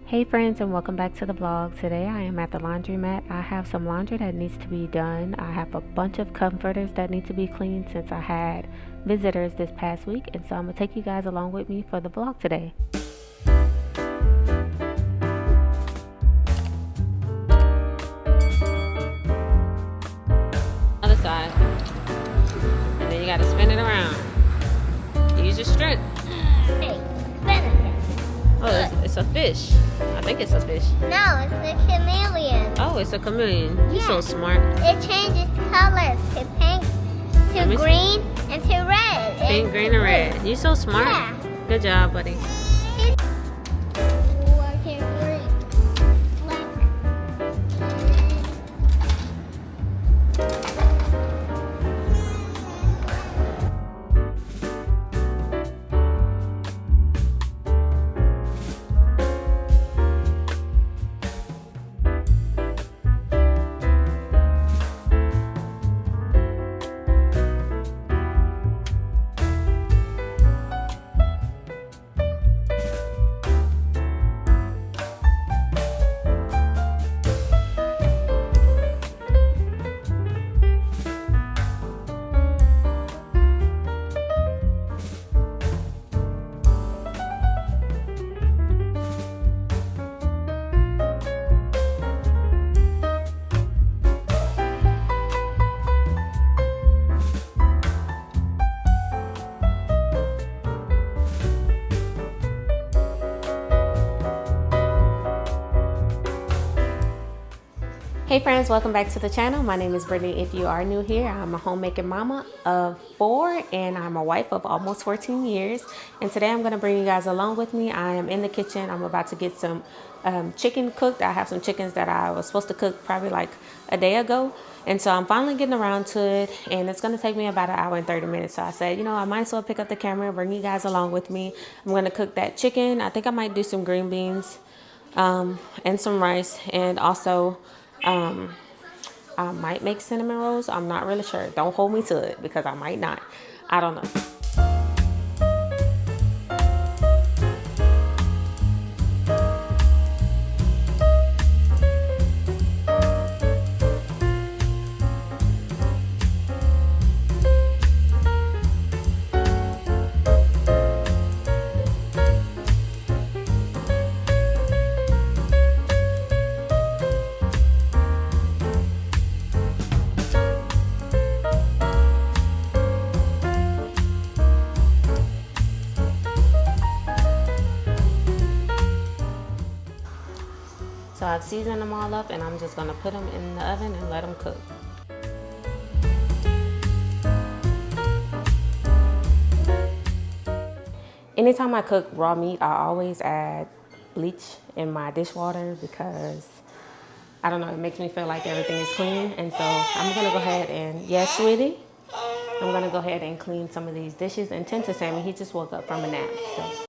Hey friends, and welcome back to the vlog. Today I am at the laundromat. I have some laundry that needs to be done. I have a bunch of comforters that need to be cleaned since I had visitors this past week, and so I'm gonna take you guys along with me for the vlog today. Other side, and then you gotta spin it around. Use your strength. Hey, spin it. Oh, it's a fish. I think it's a fish. No, it's a chameleon. Oh, it's a chameleon. You're so Yeah. smart. It changes colors to pink, to green, and to red. Pink, green, and red. You're so smart. Yeah. Good job, buddy. Hey friends, welcome back to the channel. My name is Brittany. If you are new here, I'm a homemaking mama of 4 and I'm a wife of almost 14 years. And today I'm going to bring you guys along with me. I am in the kitchen. I'm about to get some chicken cooked. I have some chickens that I was supposed to cook probably like a day ago. And so I'm finally getting around to it, and it's going to take me about an hour and 30 minutes. So I said, you know, I might as well pick up the camera and bring you guys along with me. I'm going to cook that chicken. I think I might do some green beans and some rice, and also I might make cinnamon rolls. I'm not really sure. Don't hold me to it because I might not. I don't know. So I've seasoned them all up, and I'm just gonna put them in the oven and let them cook. Anytime I cook raw meat, I always add bleach in my dishwater because, I don't know, it makes me feel like everything is clean. And so I'm gonna go ahead and, yes, sweetie? I'm gonna go ahead and clean some of these dishes and tend to Sammy. He just woke up from a nap, so.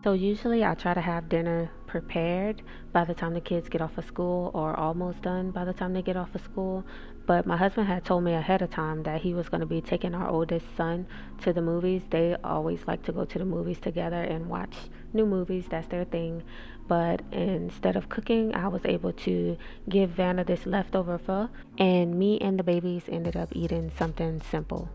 So usually I try to have dinner prepared by the time the kids get off of school, or almost done by the time they get off of school. But my husband had told me ahead of time that he was going to be taking our oldest son to the movies. They always like to go to the movies together and watch new movies. That's their thing. But instead of cooking, I was able to give Vanna this leftover pho, and me and the babies ended up eating something simple.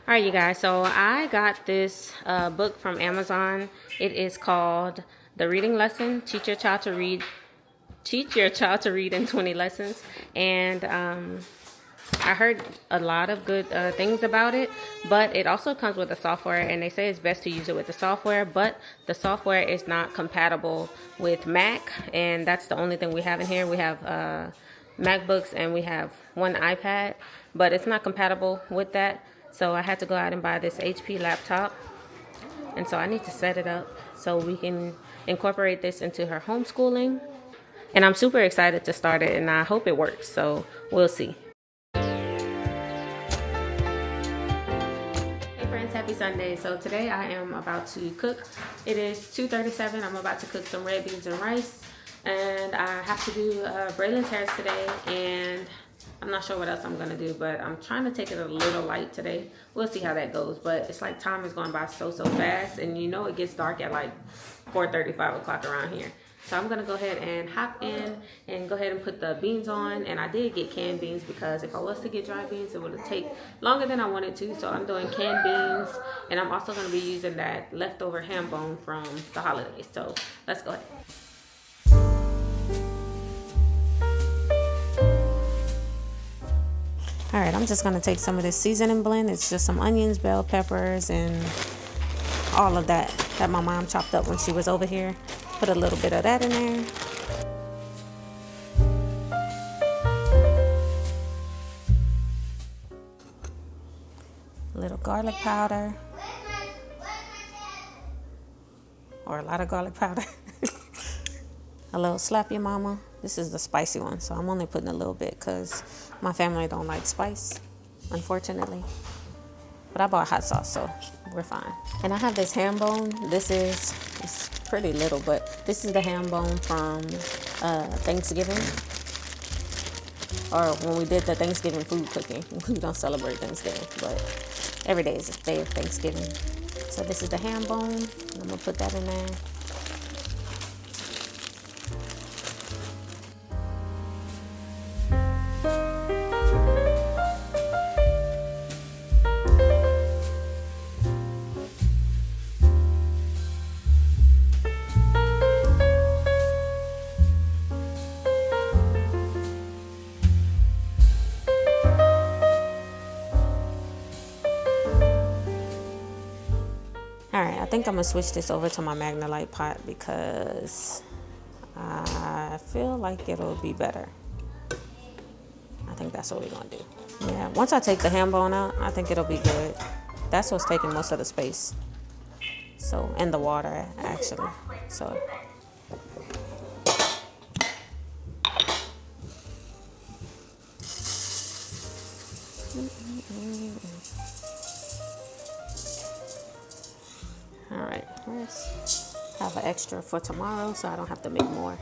All right, you guys, so I got this book from Amazon. It is called the reading lesson, teach your child to read in 20 lessons. And I heard a lot of good things about it, but it also comes with the software, and they say it's best to use it with the software, but the software is not compatible with Mac, and that's the only thing we have in here. We have MacBooks and we have one iPad, but it's not compatible with that, so I had to go out and buy this HP laptop, and so I need to set it up so we can incorporate this into her homeschooling, and I'm super excited to start it, and I hope it works, so we'll see. Happy Sunday. So today I am about to cook. It is 2:37. I'm about to cook some red beans and rice, and I have to do Braylon's hair today, and I'm not sure what else I'm gonna do, but I'm trying to take it a little light today. We'll see how that goes, but it's like time is going by so fast, and you know it gets dark at like 4:30, 5 o'clock around here. So I'm gonna go ahead and hop in and go ahead and put the beans on. And I did get canned beans because if I was to get dry beans, it would take longer than I wanted to. So I'm doing canned beans, and I'm also gonna be using that leftover ham bone from the holidays. So let's go ahead. All right, I'm just gonna take some of this seasoning blend. It's just some onions, bell peppers, and all of that my mom chopped up when she was over here. Put a little bit of that in there. A little garlic powder. Or a lot of garlic powder. A little slap your mama. This is the spicy one, so I'm only putting a little bit because my family don't like spice, unfortunately. But I bought hot sauce, so we're fine. And I have this ham bone. It's pretty little, but this is the ham bone from Thanksgiving. Or when we did the Thanksgiving food cooking. We don't celebrate Thanksgiving, but every day is a day of Thanksgiving. So this is the ham bone. I'm gonna put that in there. Alright, I think I'm going to switch this over to my Magnalite pot because I feel like it'll be better. I think that's what we're going to do. Yeah, once I take the ham bone out, I think it'll be good. That's what's taking most of the space. So, and the water, actually. So... Alright, let's have an extra for tomorrow so I don't have to make more.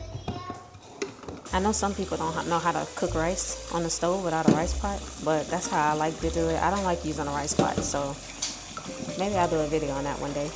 I know some people don't know how to cook rice on the stove without a rice pot, but that's how I like to do it. I don't like using a rice pot, so maybe I'll do a video on that one day.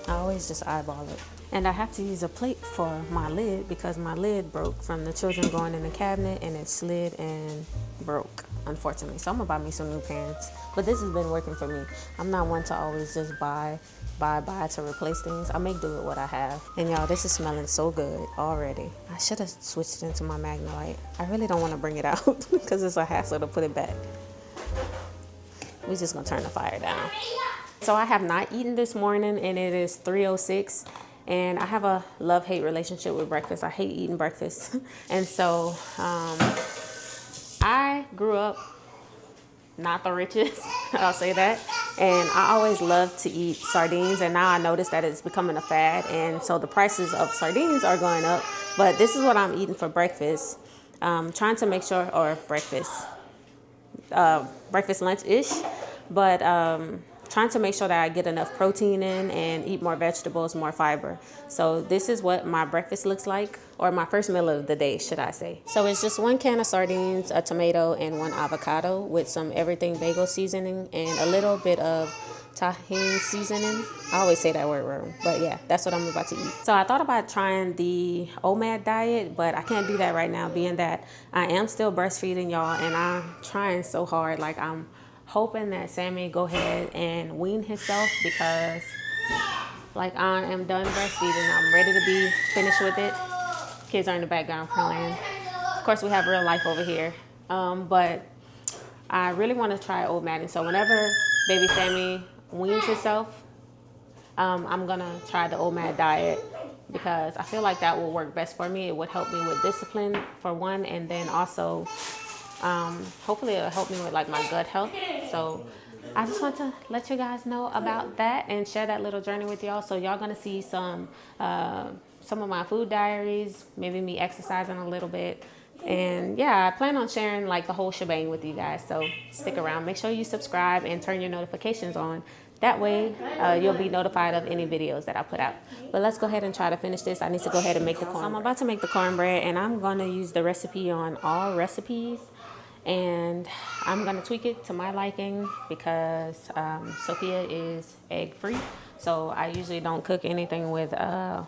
I always just eyeball it. And I have to use a plate for my lid because my lid broke from the children going in the cabinet, and it slid and broke, unfortunately. So I'm gonna buy me some new pans. But this has been working for me. I'm not one to always just buy to replace things. I make do with what I have. And y'all, this is smelling so good already. I should have switched into my Magnalite. I really don't want to bring it out because it's a hassle to put it back. We're just gonna turn the fire down. So I have not eaten this morning, and it is 3:06. And I have a love-hate relationship with breakfast. I hate eating breakfast. And so I grew up not the richest, I'll say that. And I always loved to eat sardines, and now I notice that it's becoming a fad. And so the prices of sardines are going up. But this is what I'm eating for breakfast. Trying to make sure, or breakfast lunch-ish. But trying to make sure that I get enough protein in and eat more vegetables, more fiber. So this is what my breakfast looks like, or my first meal of the day, should I say. So it's just 1 can of sardines, a tomato, and 1 avocado with some everything bagel seasoning and a little bit of tahini seasoning. I always say that word wrong, but yeah, that's what I'm about to eat. So I thought about trying the OMAD diet, but I can't do that right now, being that I am still breastfeeding, y'all, and I'm trying so hard. Like, I'm hoping that Sammy go ahead and wean himself, because like I am done breastfeeding. I'm ready to be finished with it. Kids are in the background playing. Of course, we have real life over here. But I really want to try old Maddie. So whenever baby Sammy weans himself, I'm going to try the old Mad diet, because I feel like that will work best for me. It would help me with discipline for one, and then also hopefully it'll help me with like my gut health. So I just want to let you guys know about that and share that little journey with y'all. So y'all gonna see some of my food diaries, maybe me exercising a little bit. And yeah, I plan on sharing like the whole shebang with you guys. So stick around. Make sure you subscribe and turn your notifications on. That way you'll be notified of any videos that I put out. But let's go ahead and try to finish this. I need to go ahead and make the corn. So I'm about to make the cornbread, and I'm going to use the recipe on all recipes. And I'm going to tweak it to my liking, because Sophia is egg free. So I usually don't cook anything with,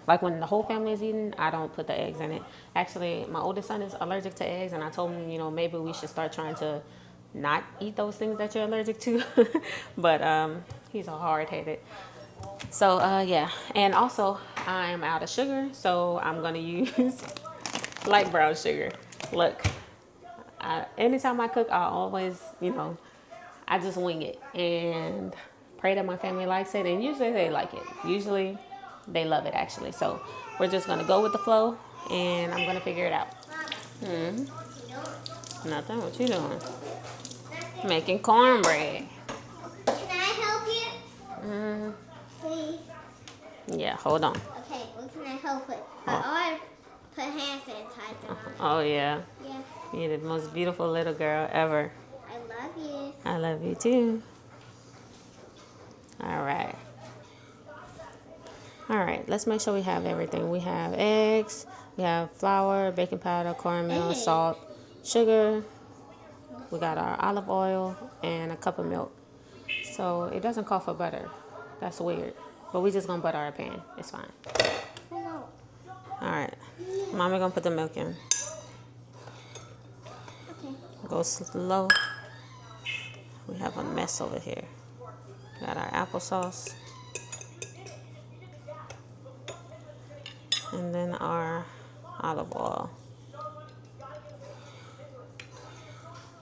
like when the whole family is eating, I don't put the eggs in it. Actually, my oldest son is allergic to eggs, and I told him, you know, maybe we should start trying to not eat those things that you're allergic to. But he's all hard-headed. So yeah, and also I am out of sugar, so I'm going to use light brown sugar. Look, anytime I cook, I always, you know, I just wing it and pray that my family likes it, and usually they like it. Usually they love it, actually. So we're just gonna go with the flow, and I'm gonna figure it out. Nothing. What you doing? Making cornbread. Can I help you? Please. Yeah, hold on. Okay, what can I help with? I put hand sanitizer on. Oh yeah. Yeah. You're the most beautiful little girl ever. I love you. I love you too. All right, let's make sure we have everything. We have eggs, we have flour, baking powder, cornmeal, salt, sugar. We got our olive oil and a cup of milk. So it doesn't call for butter. That's weird. But we just gonna butter our pan. It's fine. No. All right, Mommy gonna put the milk in. Okay. Go slow. We have a mess over here. Got our applesauce. And then our olive oil.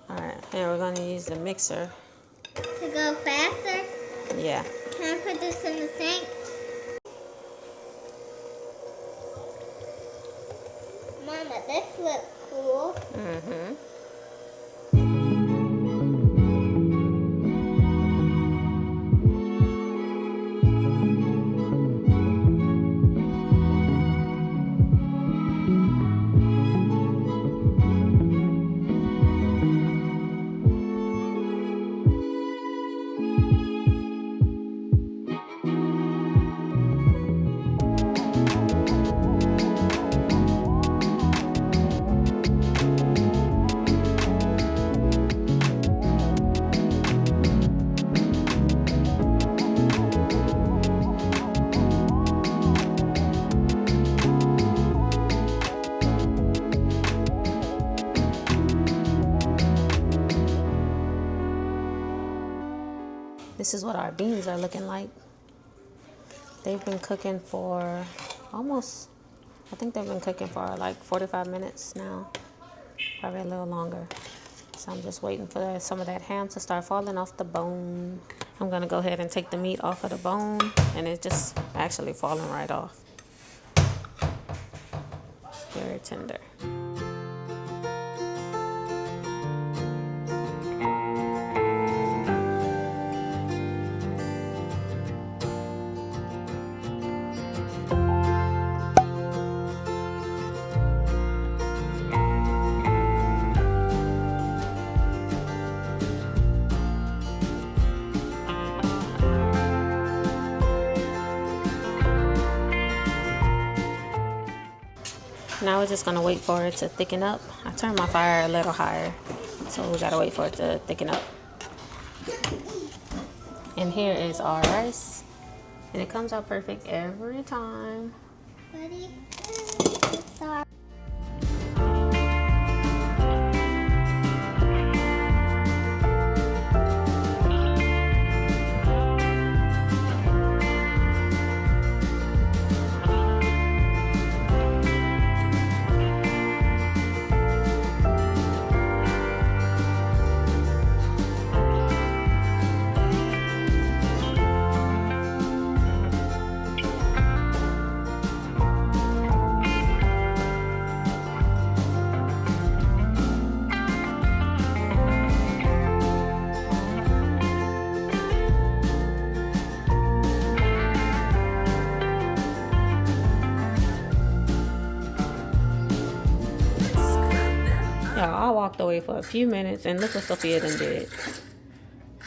Alright, here we're going to use the mixer. To go faster? Yeah. Can I put this in the sink? Mama, this looks cool. Mm-hmm. This is what our beans are looking like. They've been cooking for almost, I think they've been cooking for like 45 minutes now, probably a little longer. So I'm just waiting for some of that ham to start falling off the bone. I'm gonna go ahead and take the meat off of the bone, and it's just actually falling right off. Very tender. Now we're just gonna wait for it to thicken up. I turned my fire a little higher, so we gotta wait for it to thicken up. And here is our rice, and it comes out perfect every time. Ready? Sorry. walked away for a few minutes, and look what Sophia done did.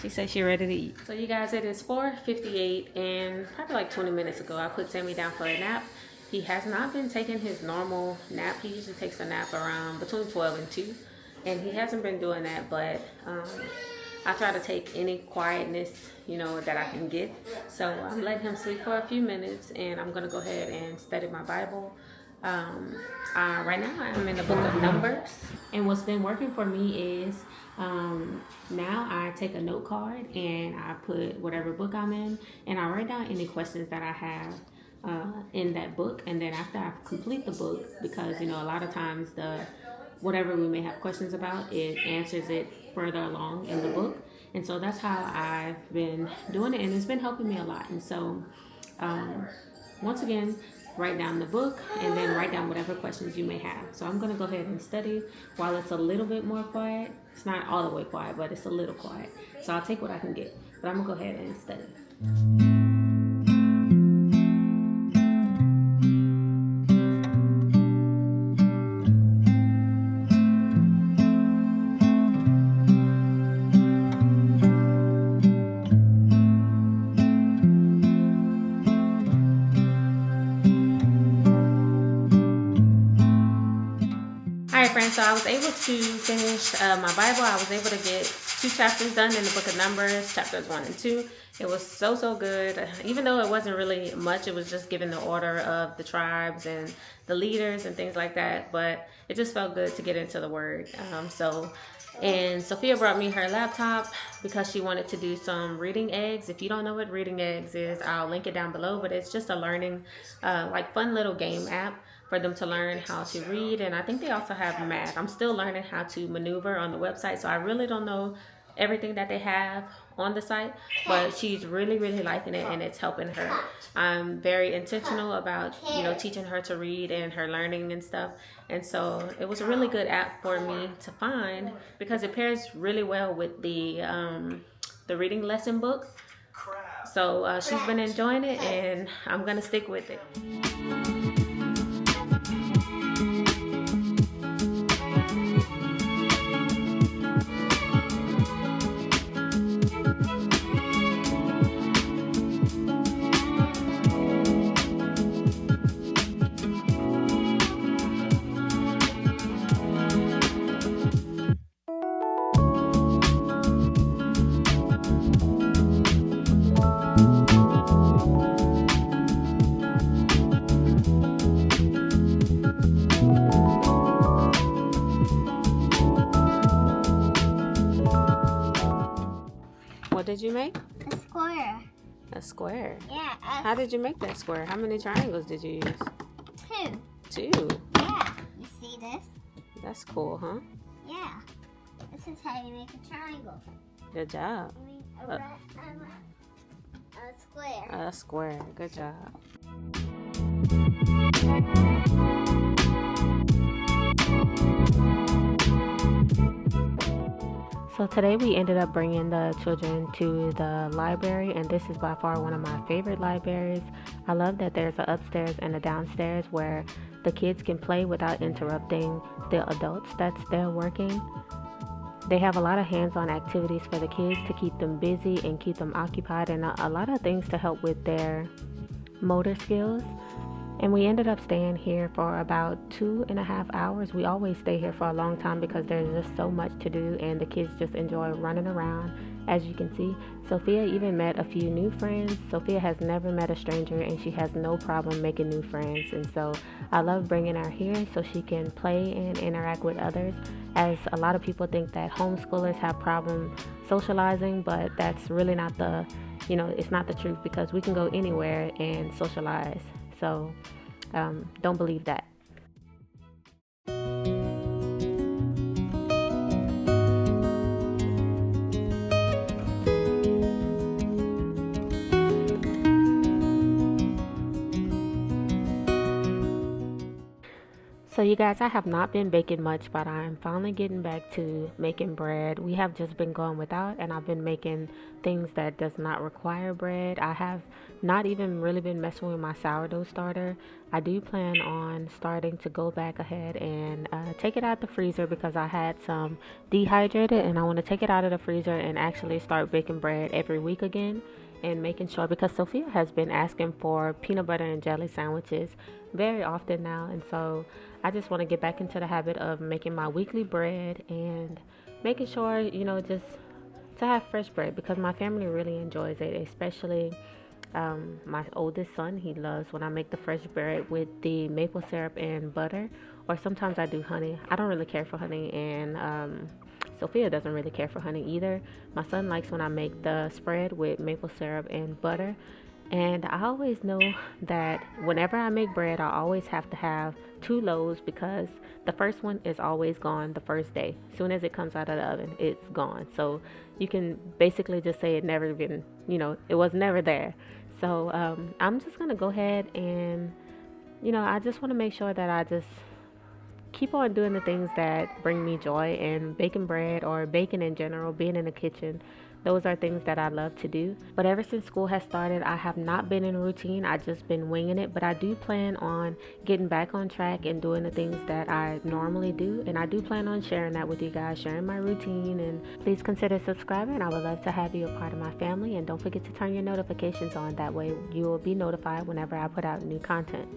She said she's ready to eat. So you guys, it is 4:58, and probably like 20 minutes ago, I put Sammy down for a nap. He has not been taking his normal nap. He usually takes a nap around between 12 and 2, and he hasn't been doing that, but I try to take any quietness, that I can get. So I'm letting him sleep for a few minutes, and I'm going to go ahead and study my Bible. Right now I'm in the book of Numbers, and what's been working for me is now I take a note card and I put whatever book I'm in, and I write down any questions that I have in that book. And then after I complete the book, because a lot of times whatever we may have questions about, it answers it further along in the book. And so that's how I've been doing it, and it's been helping me a lot. And so once again, write down the book and then write down whatever questions you may have. So I'm going to go ahead and study while it's a little bit more quiet. It's not all the way quiet, but it's a little quiet. So I'll take what I can get, but I'm going to go ahead and study. So I was able to finish my Bible. I was able to get 2 chapters done in the book of Numbers, chapters 1 and 2. It was so good. Even though it wasn't really much, it was just giving the order of the tribes and the leaders and things like that. But it just felt good to get into the Word. And Sophia brought me her laptop because she wanted to do some reading eggs. If you don't know what reading eggs is, I'll link it down below. But it's just a learning, fun little game app for them to learn how to read. And I think they also have math. I'm still learning how to maneuver on the website, so I really don't know everything that they have on the site, but she's really liking it, and it's helping her. I'm very intentional about teaching her to read and her learning and stuff. And so it was a really good app for me to find because it pairs really well with the reading lesson book. So she's been enjoying it, and I'm gonna stick with it. What did you make? A square. A square? Yeah. How did you make that square? How many triangles did you use? 2. 2? Yeah. You see this? That's cool, huh? Yeah. This is how you make a triangle. Good job. I mean, a square. A square. Good job. So today we ended up bringing the children to the library, and this is by far one of my favorite libraries. I love that there's an upstairs and a downstairs where the kids can play without interrupting the adults that's there working. They have a lot of hands-on activities for the kids to keep them busy and keep them occupied, and a lot of things to help with their motor skills. And we ended up staying here for about 2.5 hours. We always stay here for a long time because there's just so much to do, and the kids just enjoy running around. As you can see, Sophia even met a few new friends. Sophia has never met a stranger, and she has no problem making new friends. And so I love bringing her here so she can play and interact with others, as a lot of people think that homeschoolers have problems socializing, but that's really not it's not the truth, because we can go anywhere and socialize. So don't believe that. So you guys, I have not been baking much, but I'm finally getting back to making bread. We have just been going without, and I've been making things that does not require bread. I have not even really been messing with my sourdough starter. I do plan on starting to go back ahead and take it out the freezer because I had some dehydrated, and I want to take it out of the freezer and actually start baking bread every week again. And making sure, because Sophia has been asking for peanut butter and jelly sandwiches very often now, and so I just want to get back into the habit of making my weekly bread and making sure, just to have fresh bread because my family really enjoys it, especially my oldest son. He loves when I make the fresh bread with the maple syrup and butter, or sometimes I do honey. I don't really care for honey, and Sophia doesn't really care for honey either. My son likes when I make the spread with maple syrup and butter. And I always know that whenever I make bread, I always have to have 2 loaves because the first one is always gone the first day. As soon as it comes out of the oven, it's gone. So you can basically just say it never been, it was never there. So I'm just going to go ahead and, I just want to make sure that I just keep on doing the things that bring me joy, and baking bread or baking in general, being in the kitchen, those are things that I love to do. But ever since school has started, I have not been in a routine. I just been winging it, but I do plan on getting back on track and doing the things that I normally do, and I do plan on sharing that with you guys, sharing my routine. And please consider subscribing. I would love to have you a part of my family, and don't forget to turn your notifications on. That way you will be notified whenever I put out new content.